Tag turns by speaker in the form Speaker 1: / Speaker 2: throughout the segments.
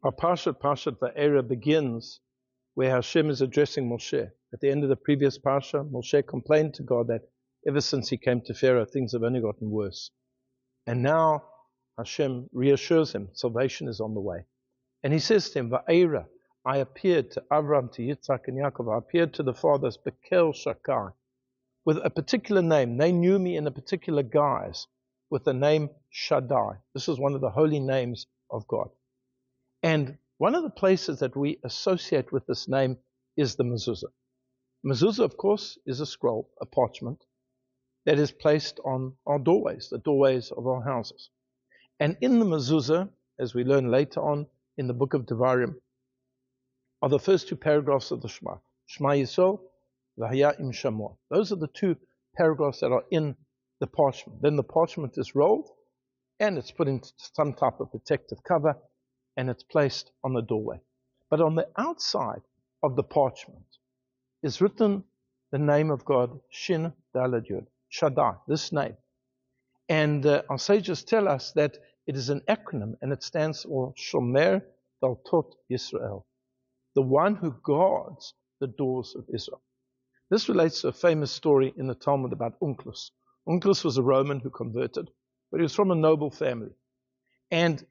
Speaker 1: Our Parshat Vaeira begins where Hashem is addressing Moshe. At the end of the previous Parsha, Moshe complained to God that ever since he came to Pharaoh, things have only gotten worse. And now Hashem reassures him, salvation is on the way. And he says to him, Vaeira, I appeared to Avram, to Yitzhak and Yaakov, I appeared to the fathers, Bekel Shakai, with a particular name. They knew me in a particular guise, with the name Shaddai. This is one of the holy names of God. And one of the places that we associate with this name is the mezuzah. Mezuzah, of course, is a scroll, a parchment, that is placed on our doorways, the doorways of our houses. And in the mezuzah, as we learn later on in the book of Devarim, are the first two paragraphs of the Shema. Shema Yisrael, V'haya im Shamor. Those are the two paragraphs that are in the parchment. Then the parchment is rolled, and it's put into some type of protective cover, and it's placed on the doorway. But on the outside of the parchment is written the name of God, Shin Daled Yud, Shaddai, this name. And our sages tell us that it is an acronym, and it stands for Shomer Daltot Yisrael, the one who guards the doors of Israel. This relates to a famous story in the Talmud about Onkelos. Onkelos was a Roman who converted, but he was from a noble family. And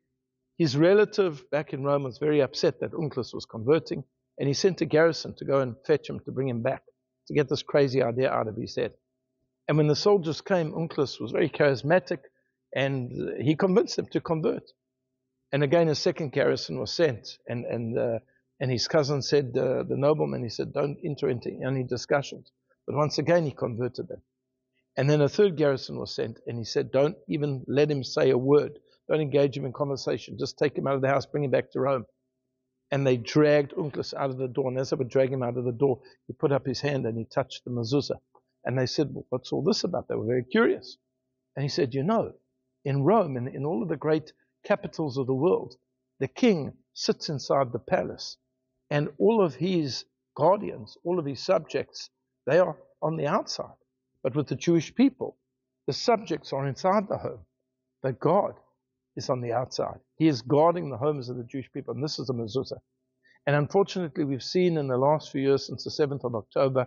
Speaker 1: his relative back in Rome was very upset that Onkelos was converting, and he sent a garrison to go and fetch him, to bring him back, to get this crazy idea out of his head. And when the soldiers came, Onkelos was very charismatic, and he convinced them to convert. And again, a second garrison was sent, and his cousin said, the nobleman, he said, don't enter into any discussions. But once again, he converted them. And then a third garrison was sent, and he said, don't even let him say a word. Don't engage him in conversation. Just take him out of the house, bring him back to Rome. And they dragged Onkelos out of the door. And as they would drag him out of the door, he put up his hand and he touched the mezuzah. And they said, well, what's all this about? They were very curious. And he said, you know, in Rome, in all of the great capitals of the world, the king sits inside the palace. And all of his guardians, all of his subjects, they are on the outside. But with the Jewish people, the subjects are inside the home. But God is on the outside. He is guarding the homes of the Jewish people, and this is the mezuzah. And unfortunately, we've seen in the last few years, since the 7th of October,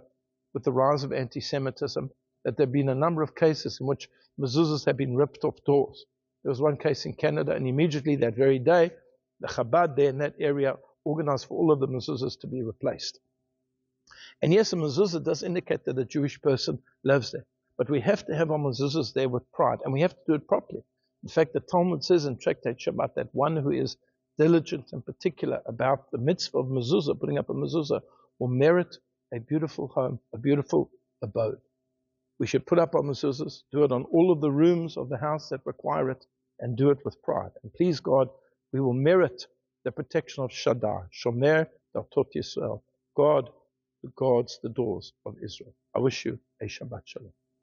Speaker 1: with the rise of anti-Semitism, that there have been a number of cases in which mezuzahs have been ripped off doors. There was one case in Canada, and immediately that very day, the Chabad there in that area organized for all of the mezuzahs to be replaced. And yes, a mezuzah does indicate that a Jewish person lives there. But we have to have our mezuzahs there with pride, and we have to do it properly. In fact, the Talmud says in Tractate Shabbat that one who is diligent and particular about the mitzvah of mezuzah, putting up a mezuzah, will merit a beautiful home, a beautiful abode. We should put up our mezuzahs, do it on all of the rooms of the house that require it, and do it with pride. And please God, we will merit the protection of Shaddai, Shomer Daltot Yisrael, God who guards the doors of Israel. I wish you a Shabbat Shalom.